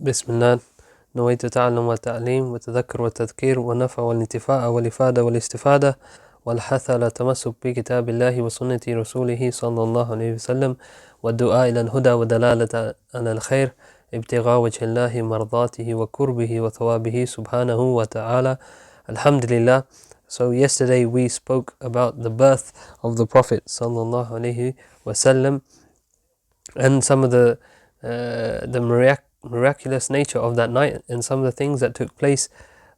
بسم الله. نويت تعلم والتعليم والتذكر والتذكير والنفع والانتفاع والإفادة والاستفادة والحث على التمسك بكتاب الله وسنة رسوله صلى الله عليه وسلم والدعاء إلى الهدى ودلالة على الخير ابتغاء وجه الله مرضاته وقربه وثوابه سبحانه وتعالى. Alhamdulillah. So yesterday we spoke about the birth of the Prophet sallallahu alaihi wasallam and some of the miraculous nature of that night and some of the things that took place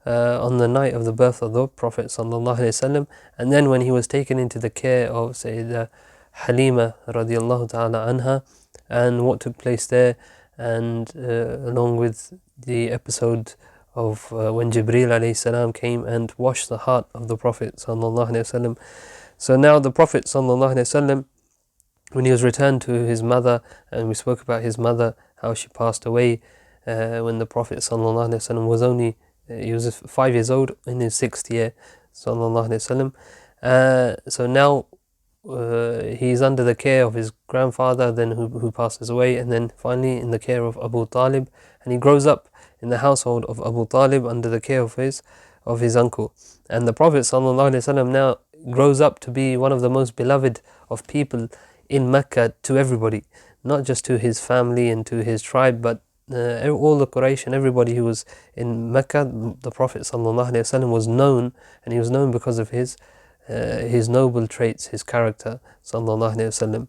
on the night of the birth of the Prophet sallallahu alaihi wasallam. And then when he was taken into the care of Sayyidah Halima radiallahu ta'ala anha, and what took place there, and along with the episode of when Jibreel alayhi salam came and washed the heart of the Prophet sallallahu alaihi wasallam. So now the Prophet sallallahu alaihi wasallam, when he was returned to his mother, and we spoke about his mother, how she passed away when the Prophet sallallahu alaihi wasallam was only he was 5 years old, in his 6th year, sallallahu alaihi wasallam. So now he's under the care of his grandfather, then who passes away, and then finally in the care of Abu Talib, and he grows up in the household of Abu Talib under the care of his uncle. And the Prophet sallallahu alaihi wasallam now grows up to be one of the most beloved of people in Mecca to everybody, not just to his family and to his tribe, but all the Quraysh and everybody who was in Mecca. The Prophet sallallahu alaihi wasallam was known, and he was known because of his noble traits, his character, sallallahu alaihi wasallam.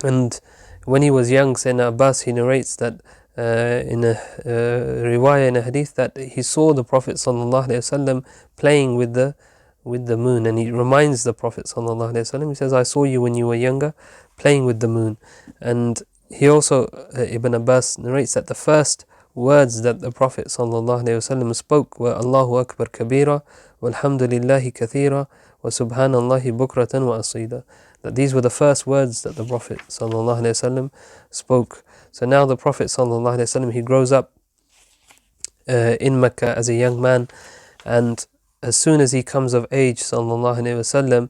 And when he was young, Sayyidina Abbas, he narrates that in a riwayah, in a hadith, that he saw the Prophet sallallahu alaihi wasallam playing with the moon, and he reminds the Prophet sallallahu alaihi wasallam, he says, I saw you when you were younger playing with the moon. And he also, Ibn Abbas narrates that the first words that the Prophet sallallahu alaihi wasallam spoke were Allahu Akbar kabira walhamdulillahi kathira wa subhanallahi bukratan wa asida. That these were the first words that the Prophet sallallahu alaihi wasallam spoke. So now the Prophet sallallahu alaihi wasallam, he grows up in Mecca as a young man, and as soon as he comes of age, sallallahu alaihi wasallam,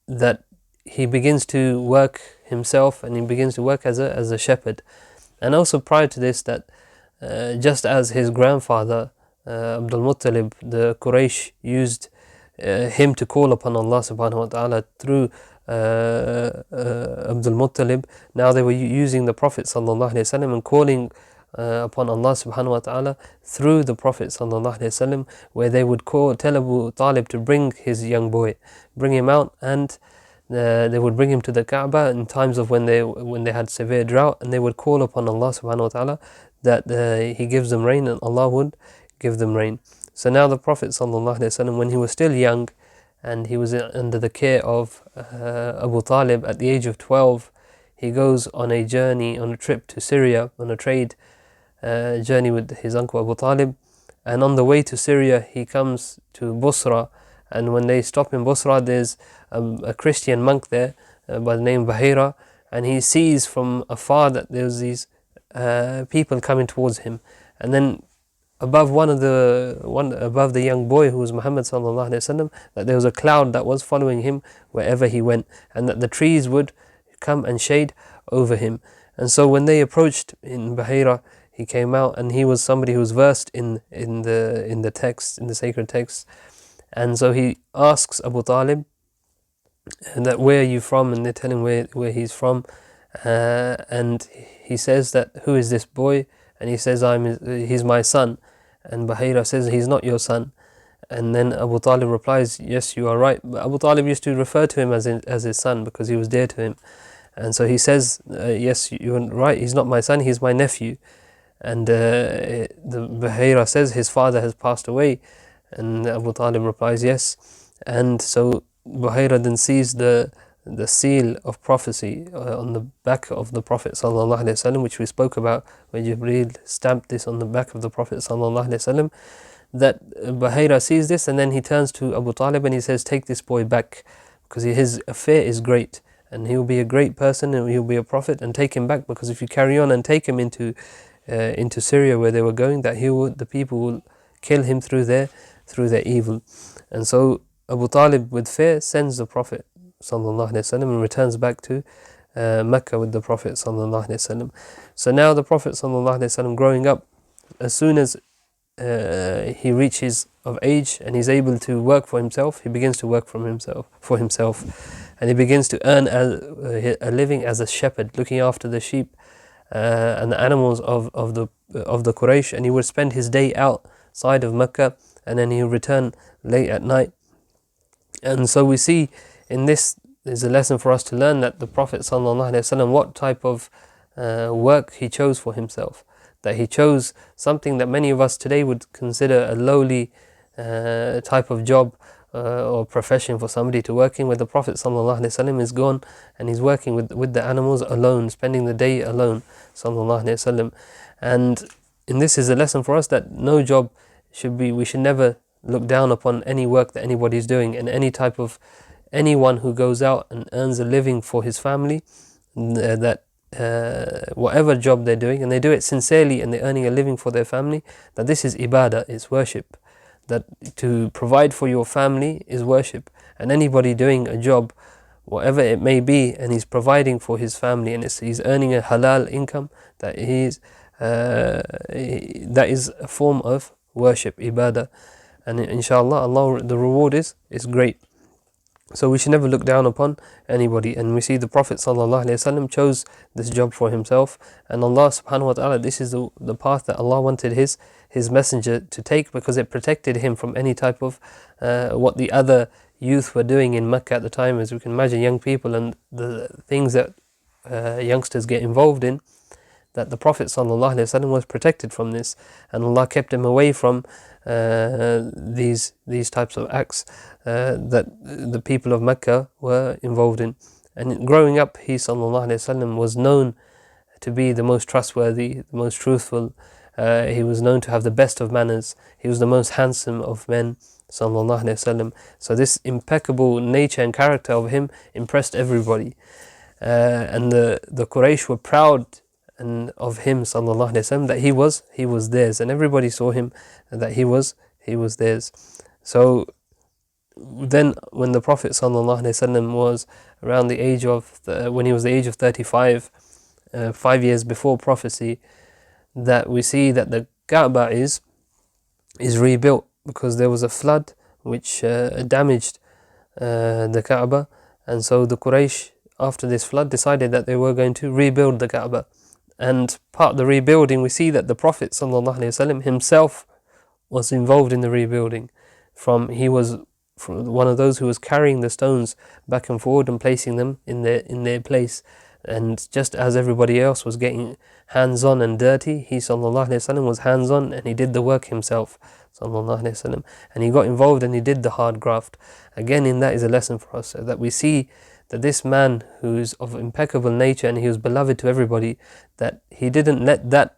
that he begins to work himself, and he begins to work as a shepherd. And also prior to this, that just as his grandfather Abdul Muttalib, the Quraysh used him to call upon Allah subhanahu wa ta'ala through Abdul Muttalib, now they were using the Prophet sallallahu alaihi wasallam and calling upon Allah subhanahu wa ta'ala through the Prophet sallallahu alaihi wasallam, where they would tell Abu Talib to bring his young boy, bring him out, and they would bring him to the Kaaba in times of when they had severe drought, and they would call upon Allah subhanahu wa ta'ala that he gives them rain, and Allah would give them rain. So now the Prophet sallallahu alaihi wasallam, when he was still young, and he was under the care of Abu Talib, at the age of 12, he goes on a journey, on a trip to Syria, on a trade journey with his uncle Abu Talib. And on the way to Syria, he comes to Busra, and when they stop in Busra, there's a Christian monk there by the name Bahira, and he sees from afar that there's these people coming towards him. And then above above the young boy, who was Muhammad sallallahu alaihi wasallam, that there was a cloud that was following him wherever he went, and that the trees would come and shade over him. And so when they approached in Bahira, he came out, and he was somebody who was versed in the text, in the sacred text. And so he asks Abu Talib, and that, where are you from? And they tell him where he's from, and he says that, who is this boy? And he says, he's my son. And Bahira says, he's not your son. And then Abu Talib replies, yes, you are right. But Abu Talib used to refer to him as his son, because he was dear to him. And so he says, yes, you're right, he's not my son, he's my nephew. And the Bahira says, his father has passed away. And Abu Talib replies, yes. And so Bahira then sees the seal of prophecy on the back of the Prophet sallallahu alaihi wasallam, which we spoke about, when Jibreel stamped this on the back of the Prophet sallallahu alaihi wasallam. That Bahira sees this, and then he turns to Abu Talib and he says, take this boy back, because his affair is great, and he'll be a great person, and he'll be a prophet, and take him back, because if you carry on and take him into Syria where they were going, that the people will kill him through their evil. And so Abu Talib, with fear, sends the Prophet sallallahu alaihi wasallam and returns back to Mecca with the Prophet sallallahu alaihi wasallam. So now the Prophet sallallahu alaihi wasallam growing up, as soon as he reaches of age and he's able to work for himself, he begins to work for himself, and he begins to earn a living as a shepherd, looking after the sheep and the animals of the Quraysh, and he would spend his day outside of Mecca, and then he would return late at night. And so we see in this is a lesson for us to learn that the Prophet ﷺ, what type of work he chose for himself, that he chose something that many of us today would consider a lowly type of job or profession for somebody to work in, where the Prophet ﷺ is gone and he's working with the animals alone, spending the day alone ﷺ. And in this is a lesson for us that no job we should never look down upon any work that anybody is doing, and anyone who goes out and earns a living for his family, that whatever job they're doing, and they do it sincerely and they're earning a living for their family, that this is ibadah, it's worship. That to provide for your family is worship. And anybody doing a job, whatever it may be, and he's providing for his family, and he's earning a halal income, that is a form of worship, ibadah. And inshallah, Allah, the reward is great. So we should never look down upon anybody. And we see the Prophet ﷺ chose this job for himself, and Allah subhanahu wa ta'ala, this is the path that Allah wanted his messenger to take, because it protected him from any type of what the other youth were doing in Mecca at the time. As we can imagine, young people and the things that youngsters get involved in, that the Prophet ﷺ was protected from this, and Allah kept him away from these types of acts that the people of Mecca were involved in. And growing up, he ﷺ was known to be the most trustworthy, the most truthful. He was known to have the best of manners. He was the most handsome of men ﷺ. So this impeccable nature and character of him impressed everybody, and the Quraysh were proud and of him sallallahu alaihi wasallam, that he was theirs, and everybody saw him that he was theirs. So then when the Prophet sallallahu alaihi wasallam was around the age of when he was the age of 35, 5 years before prophecy, that we see that the Kaaba is rebuilt, because there was a flood which damaged the Kaaba, and so the Quraysh, after this flood, decided that they were going to rebuild the Kaaba. And part of the rebuilding, we see that the Prophet ﷺ himself was involved in the rebuilding. He was one of those who was carrying the stones back and forward and placing them in their place. And just as everybody else was getting hands-on and dirty, he ﷺ was hands-on, and he did the work himself ﷺ. And he got involved and he did the hard graft. Again, in that is a lesson for us, that we see that this man, who is of impeccable nature and he was beloved to everybody, that he didn't let that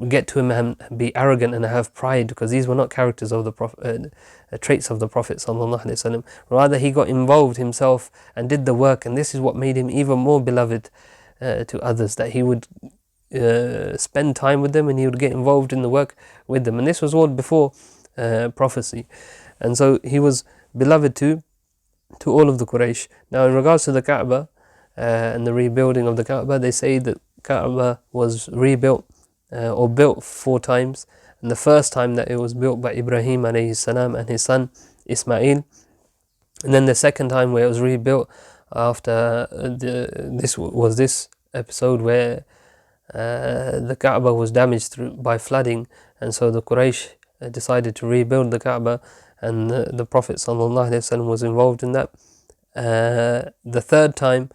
get to him and be arrogant and have pride, because these were not characters of the Prophet, traits of the Prophet ﷺ. Rather, he got involved himself and did the work, and this is what made him even more beloved to others, that he would spend time with them and he would get involved in the work with them. And this was all before prophecy, and so he was beloved to all of the Quraysh. Now, in regards to the Kaaba and the rebuilding of the Kaaba, they say that Kaaba was rebuilt or built 4 times, and the first time that it was built by Ibrahim alayhi salam and his son Ismail, and then the second time where it was rebuilt after this episode where the Kaaba was damaged by flooding, and so the Quraysh decided to rebuild the Kaaba, and the Prophet ﷺ was involved in that. The third time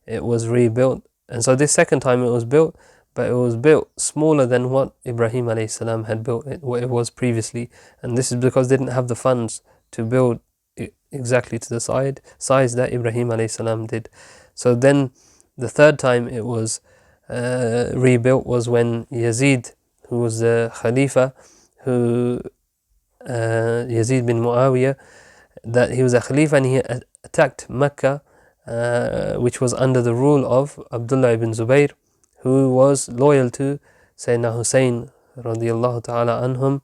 it was rebuilt, and so this second time it was built, but it was built smaller than what Ibrahim alayhi salam had built what it was previously, and this is because they didn't have the funds to build it exactly to the size that Ibrahim alayhi salam did. So then the third time it was rebuilt was when Yazid, who was the Khalifa, Yazid bin Muawiyah, that he was a Khalifa, and he attacked Mecca, which was under the rule of Abdullah ibn Zubayr, who was loyal to Sayyidina Hussein radiyallahu ta'ala anhum.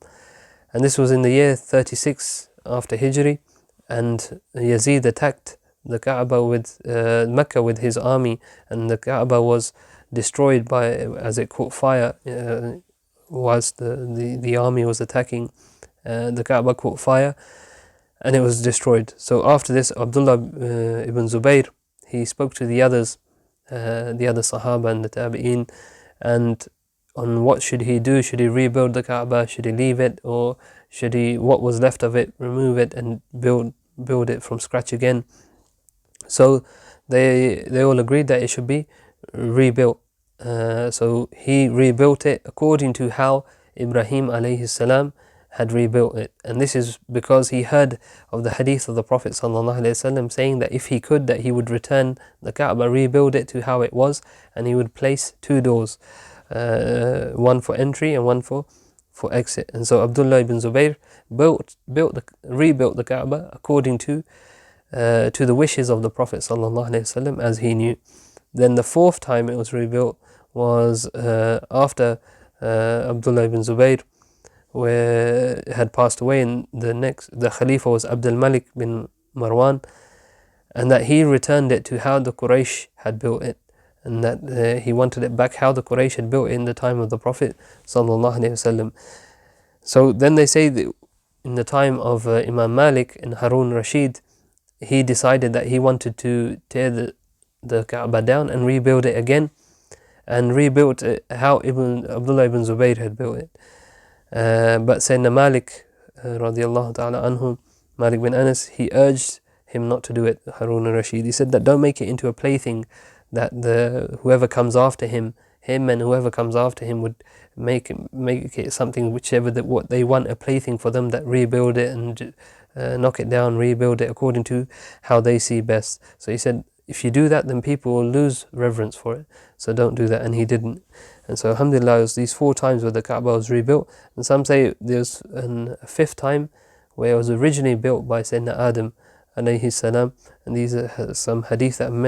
And this was in the year 36 after Hijri, and Yazid attacked the Kaaba with Mecca with his army, and the Kaaba was destroyed by as it caught fire whilst the army was attacking. The Kaaba caught fire and it was destroyed. So after this, Abdullah ibn Zubayr, he spoke to the other Sahaba and the Tabi'een, and on what should he do. Should he rebuild the Kaaba? Should he leave it? Or should he, what was left of it, remove it and build it from scratch again? So they all agreed that it should be rebuilt. So he rebuilt it according to how Ibrahim alayhi salam had rebuilt it. And this is because he heard of the hadith of the Prophet sallallahu alaihi wasallam saying that if he could, that he would return the Kaaba, rebuild it to how it was, and he would place two doors, one for entry and one for exit. And so Abdullah ibn Zubayr rebuilt the Kaaba according to the wishes of the Prophet sallallahu alaihi wasallam, as he knew. Then the fourth time it was rebuilt was after Abdullah ibn Zubayr had passed away, and the Khalifa was Abdul Malik bin Marwan, and that he returned it to how the Quraysh had built it, and that he wanted it back how the Quraysh had built it in the time of the Prophet sallallahu alaihi wasallam. So then they say that in the time of Imam Malik and Harun Rashid, he decided that he wanted to tear the Kaaba down and rebuild it again, and rebuilt it how Abdullah ibn Zubayr had built it. But Sayyidina Malik radiallahu ta'ala anhu, Malik bin Anas, he urged him not to do it, Harun al-Rashid. He said that don't make it into a plaything that whoever comes after him and whoever comes after him would make it something what they want, a plaything for them, that rebuild it and knock it down, rebuild it according to how they see best. So he said, if you do that, then people will lose reverence for it. So don't do that. And he didn't. And so alhamdulillah, it was these 4 times where the Kaaba was rebuilt. And some say there's a 5th time where it was originally built by Sayyidina Adam alayhi salam. And these are some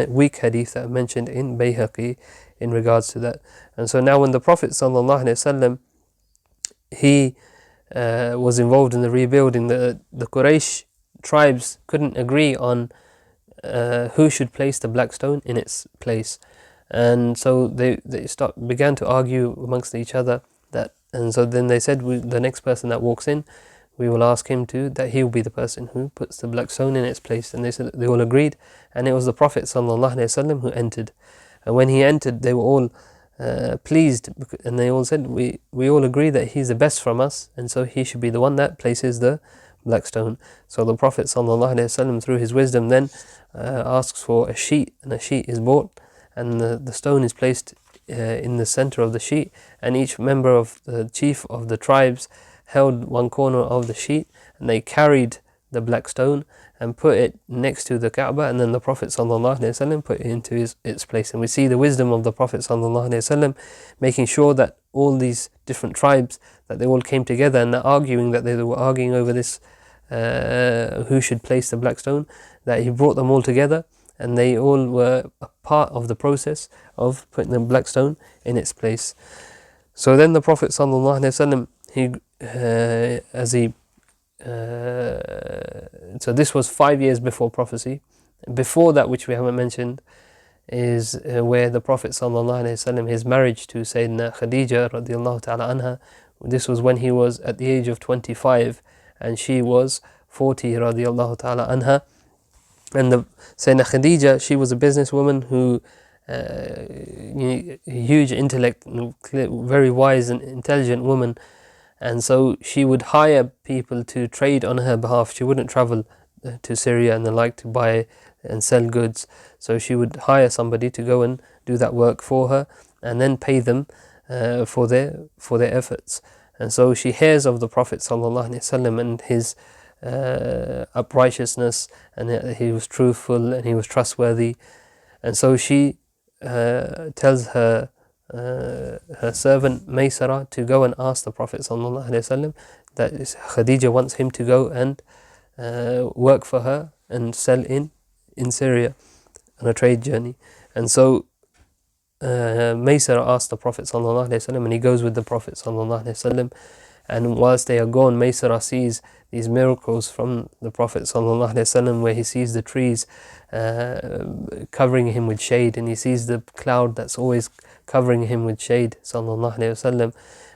weak hadith that are mentioned in Bayhaqi in regards to that. And so now when the Prophet sallallahu alaihi wasallam, he was involved in the rebuilding, the Quraysh tribes couldn't agree on who should place the black stone in its place, and so they began to argue amongst each other and so then they said, the next person that walks in, we will ask him that he will be the person who puts the black stone in its place. And they said they all agreed, and it was the Prophet sallallahu alaihi wasallam who entered. And when he entered, they were all pleased, and they all said, we all agree that he's the best from us, and so he should be the one that places the black stone. So the Prophet sallallahu alaihi wasallam, through his wisdom, then asks for a sheet, and a sheet is brought, and the stone is placed in the center of the sheet, and each member of the chief of the tribes held one corner of the sheet, and they carried the black stone and put it next to the Kaaba, and then the Prophet ﷺ put it into its place. And we see the wisdom of the Prophet ﷺ making sure that all these different tribes, that they all came together, and they're arguing that they were arguing over this who should place the black stone, that he brought them all together, and they all were a part of the process of putting the black stone in its place. So then the Prophet ﷺ, so this was 5 years before prophecy. Before that, which we haven't mentioned, is where the Prophet ﷺ, his marriage to Sayyidina Khadija radiallahu ta'ala anha, this was when he was at the age of 25 and she was 40 radiallahu ta'ala anha. And the Sayyidina Khadija, she was a businesswoman who huge intellect, very wise and intelligent woman, and so she would hire people to trade on her behalf. She wouldn't travel to Syria and the like to buy and sell goods, so she would hire somebody to go and do that work for her and then pay them for their efforts. And so she hears of the Prophet ﷺ and his uprightness, and he was truthful and he was trustworthy, and so she tells her servant Maysara to go and ask the Prophet ﷺ that Khadija wants him to go and work for her and sell in Syria on a trade journey. And so Maysara asked the Prophet ﷺ, and he goes with the Prophet ﷺ, And whilst they are gone, Maysara sees these miracles from the Prophet ﷺ, where he sees the trees covering him with shade, and he sees the cloud that's always covering him with shade, ﷺ.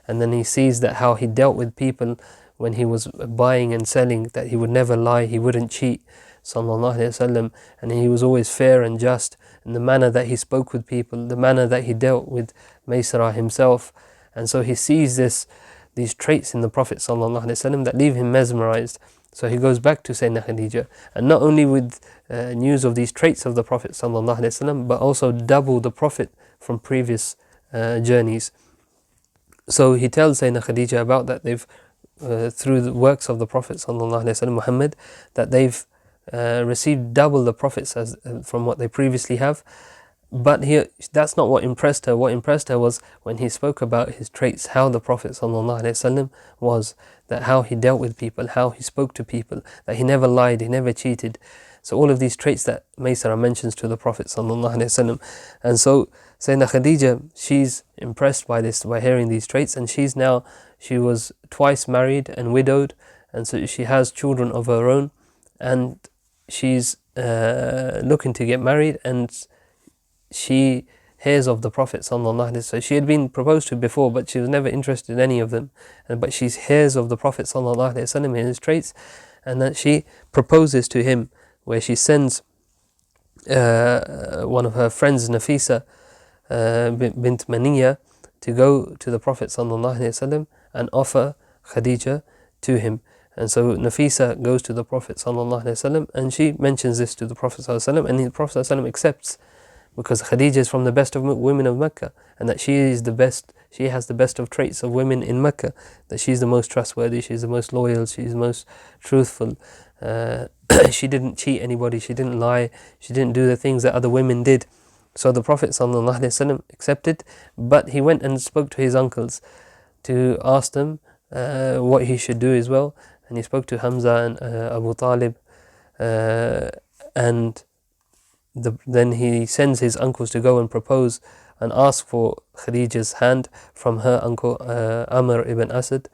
And then he sees that how he dealt with people when he was buying and selling, that he would never lie, he wouldn't cheat, ﷺ, and he was always fair and just in the manner that he spoke with people, the manner that he dealt with Maysara himself. And so he sees these traits in the Prophet ﷺ that leave him mesmerized. So he goes back to Sayyidina Khadija, and not only with news of these traits of the Prophet ﷺ, but also double the Prophet from previous journeys. So he tells Sayyidina Khadija about that they've through the works of the Prophet ﷺ, Muhammad, that they've received double the Prophets as from what they previously have. But that's not what impressed her. What impressed her was when he spoke about his traits, how the Prophet ﷺ was, that how he dealt with people, how he spoke to people, that he never lied, he never cheated. So all of these traits that Maysara mentions to the Prophet ﷺ. And so Sayyidina Khadija, she's impressed by this, by hearing these traits, and she was twice married and widowed, and so she has children of her own, and she's looking to get married, and she hears of the Prophet ﷺ. So she had been proposed to before, but she was never interested in any of them. But she hears of the Prophet ﷺ and his traits, and that she proposes to him, where she sends one of her friends, Nafisa bint Maniya, to go to the Prophet ﷺ and offer Khadija to him. And so Nafisa goes to the Prophet ﷺ, and she mentions this to the Prophet ﷺ, and the Prophet ﷺ accepts, because Khadija is from the best of women of Mecca, and that she has the best of traits of women in Mecca, that she's the most trustworthy, she's the most loyal, she's the most truthful. She didn't cheat anybody, she didn't lie, she didn't do the things that other women did. So the Prophet ﷺ accepted, but he went and spoke to his uncles to ask them what he should do as well. And he spoke to Hamza and Abu Talib, and then he sends his uncles to go and propose and ask for Khadija's hand from her uncle Amr ibn Asad.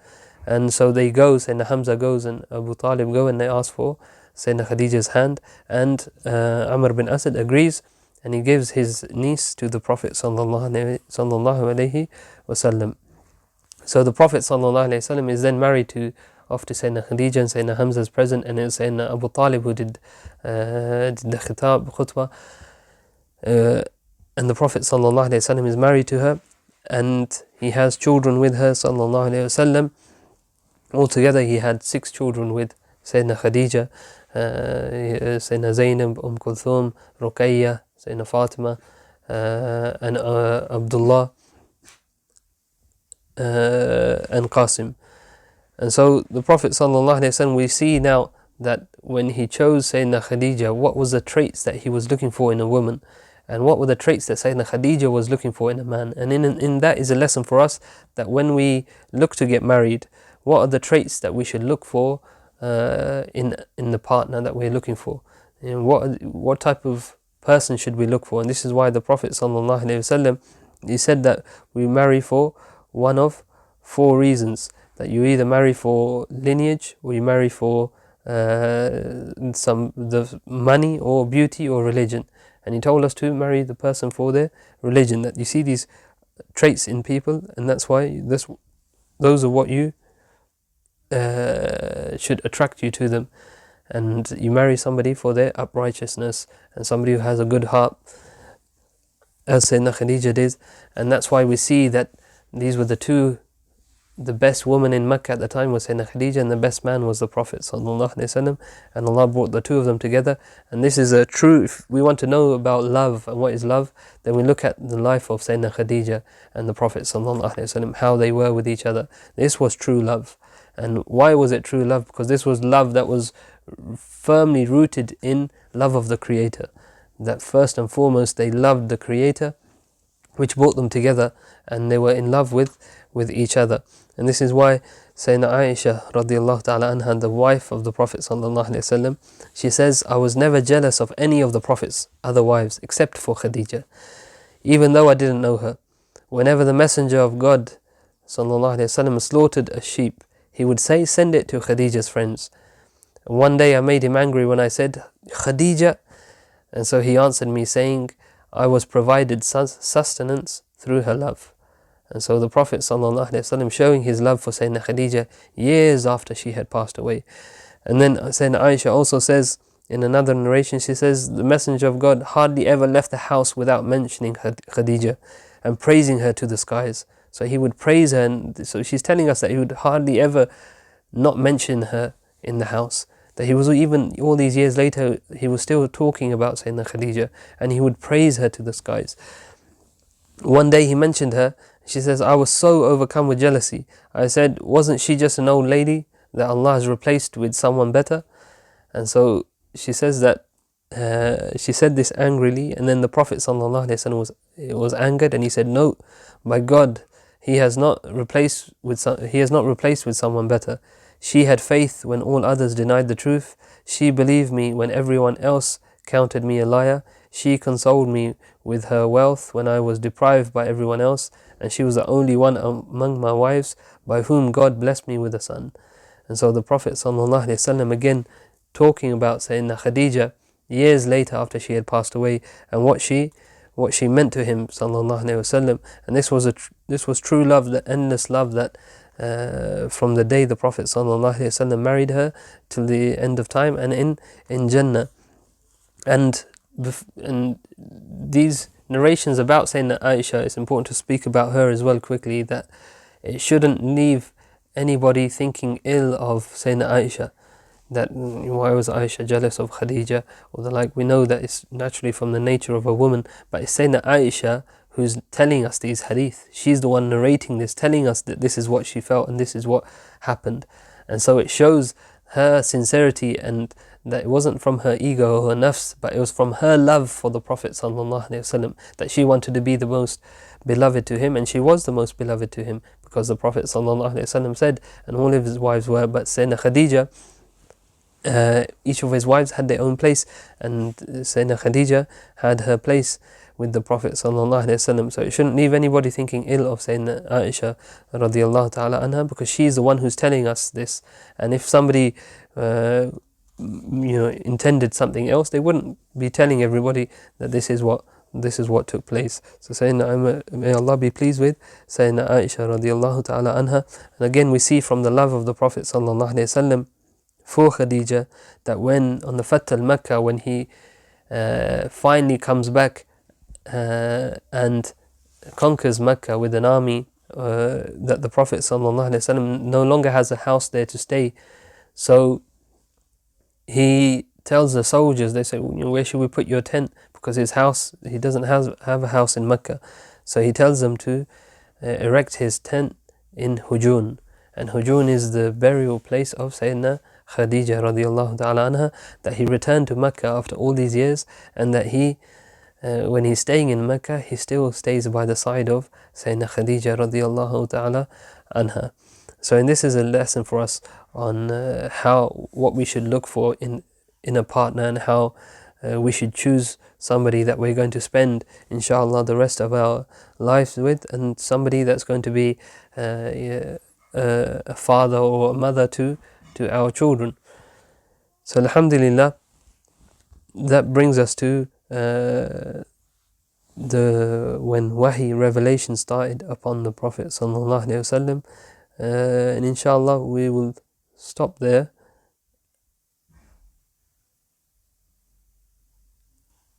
And so they go, Sayyidina Hamza goes and Abu Talib go, and they ask for Sayyidina Khadija's hand, and Amr ibn Asad agrees, and he gives his niece to the Prophet sallallahu alaihi wasallam. So the Prophet sallallahu alaihi wasallam is then married off to Sayyidina Khadija, and Sayyidina Hamza is present, and it's Sayyidina Abu Talib who did the khutbah, and the Prophet sallallahu alaihi wasallam is married to her, and he has children with her sallallahu alaihi wasallam. Altogether he had 6 children with Sayyidina Khadija, Sayyidina Zainab, Kulthum, Ruqayya, Sayyidina Fatima, and Abdullah, and Qasim. And so the Prophet ﷺ, we see now that when he chose Sayyidina Khadija, what was the traits that he was looking for in a woman, and what were the traits that Sayyidina Khadija was looking for in a man. And in that is a lesson for us, that when we look to get married, what are the traits that we should look for in the partner that we're looking for? What type of person should we look for? And this is why the Prophet ﷺ, he said that we marry for one of 4 reasons. That you either marry for lineage, or you marry for the money, or beauty, or religion. And he told us to marry the person for their religion. That you see these traits in people, and that's why those are what you should attract you to them. And you marry somebody for their uprightness, and somebody who has a good heart, as Sayyidina Khadija did. And that's why we see that these were the best woman in Mecca at the time was Sayyidina Khadija, and the best man was the Prophet ﷺ, and Allah brought the two of them together. And this is a true, if we want to know about love and what is love, then we look at the life of Sayyidina Khadija and the Prophet ﷺ, how they were with each other. This was true love. And why was it true love? Because this was love that was firmly rooted in love of the Creator. That first and foremost they loved the Creator, which brought them together, and they were in love with each other. And this is why Sayyidina Aisha radiallahu ta'ala anha, the wife of the Prophet sallallahu alaihi wasallam, she says, I was never jealous of any of the Prophet's other wives except for Khadija, even though I didn't know her. Whenever the Messenger of God sallallahu alaihi wasallam slaughtered a sheep, he would say, send it to Khadija's friends. One day I made him angry when I said, Khadija, and so he answered me saying, I was provided sustenance through her love. And so the Prophet ﷺ, showing his love for Sayyidina Khadija years after she had passed away. And then Sayyidina Aisha also says, in another narration, she says, the Messenger of God hardly ever left the house without mentioning Khadija and praising her to the skies. So he would praise her, and so she's telling us that he would hardly ever not mention her in the house. That he was, even all these years later, he was still talking about Sayyidina Khadija, and he would praise her to the skies. One day he mentioned her. She says, I was so overcome with jealousy. I said, wasn't she just an old lady that Allah has replaced with someone better? And so she says that she said this angrily, and then the Prophet ﷺ was angered, and he said, no, by God, he has not replaced with someone better. She had faith when all others denied the truth. She believed me when everyone else counted me a liar. She consoled me with her wealth when I was deprived by everyone else, and she was the only one among my wives by whom God blessed me with a son. And so the Prophet ﷺ, again talking about Sayyidina Khadija years later after she had passed away, and what she meant to him ﷺ. And this was true love, the endless love that from the day the Prophet ﷺ married her till the end of time, and in Jannah. And these narrations about Sayyidina Aisha, it's important to speak about her as well quickly, that it shouldn't leave anybody thinking ill of Sayyidina Aisha, that why was Aisha jealous of Khadija or the like. We know that it's naturally from the nature of a woman, but it's Sayyidina Aisha who's telling us these hadith. She's the one narrating this, telling us that this is what she felt and this is what happened. And so it shows her sincerity, and that it wasn't from her ego or her nafs, but it was from her love for the Prophet ﷺ, that she wanted to be the most beloved to him, and she was the most beloved to him, because the Prophet ﷺ said, and all of his wives were, but Sayyidina Khadija, each of his wives had their own place, and Sayyidina Khadija had her place with the Prophet ﷺ. So it shouldn't leave anybody thinking ill of Sayyidina Aisha radiallahu ta'ala anha, because she's the one who's telling us this. And if somebody intended something else, they wouldn't be telling everybody that this is what took place. So Sayyidina, may Allah be pleased with Sayyidina Aisha radiallahu ta'ala anha. And again we see from the love of the Prophet ﷺ for Khadija, that when on the Fath al-Makkah, when he finally comes back and conquers Mecca with an army, that the Prophet ﷺ no longer has a house there to stay. So he tells the soldiers, they say, where should we put your tent? Because his house, he doesn't have a house in Mecca. So he tells them to erect his tent in Hujun. And Hujun is the burial place of Sayyidina Khadija radiallahu ta'ala anha, that he returned to Mecca after all these years, and that he when he's staying in Mecca, he still stays by the side of Sayyidina Khadija radiallahu ta'ala anha. So, and this is a lesson for us on what we should look for in a partner, and how we should choose somebody that we're going to spend, inshallah, the rest of our lives with, and somebody that's going to be a father or a mother to our children. So, alhamdulillah, that brings us to when wahi revelation started upon the Prophet sallallahu alaihi wasallam, and inshallah we will stop there,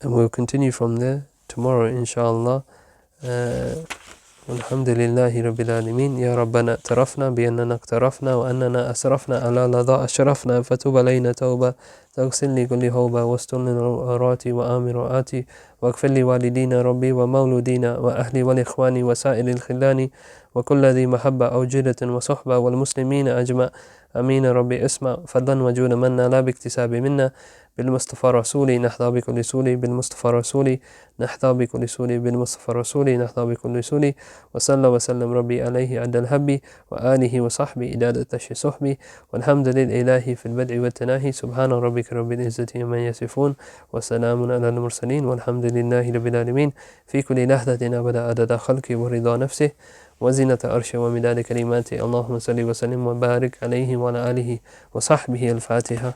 and we'll continue from there tomorrow inshallah. والحمد لله رب العالمين. يا ربنا اعترفنا بأننا اقترفنا وأننا أسرفنا على لظى أشرفنا، فتوب علينا توبة تغسل لي كل هوبة، واستر لنا عوراتي وآمن رؤاتي، واغفر لي والدينا ربي ومولودينا وأهلي والإخوان وسائر الخلان وكل ذي محبة أو جدة وصحبة والمسلمين أمين ربي اسمع فضلا وجود منا لا باكتساب منا بالمصطفى رسولي نحظى بكل سولي بالمصطفى رسولي نحظى بكل سولي بالمصطفى رسولي نحظى بكل سولي وصلى وسلم ربي عليه عند الهب وآله وصحبه إدادة تشي صحبي والحمد لله في البدء والتناهي سبحان ربك رب العزة عما يصفون وسلام على المرسلين والحمد لله رب العالمين في كل لحظة أبدا عدد خلقه ورضا نفسه وزنة عرشه ومداد كلماته اللهم صل وسلم وبارك عليه وعلى آله وصحبه الفاتحة.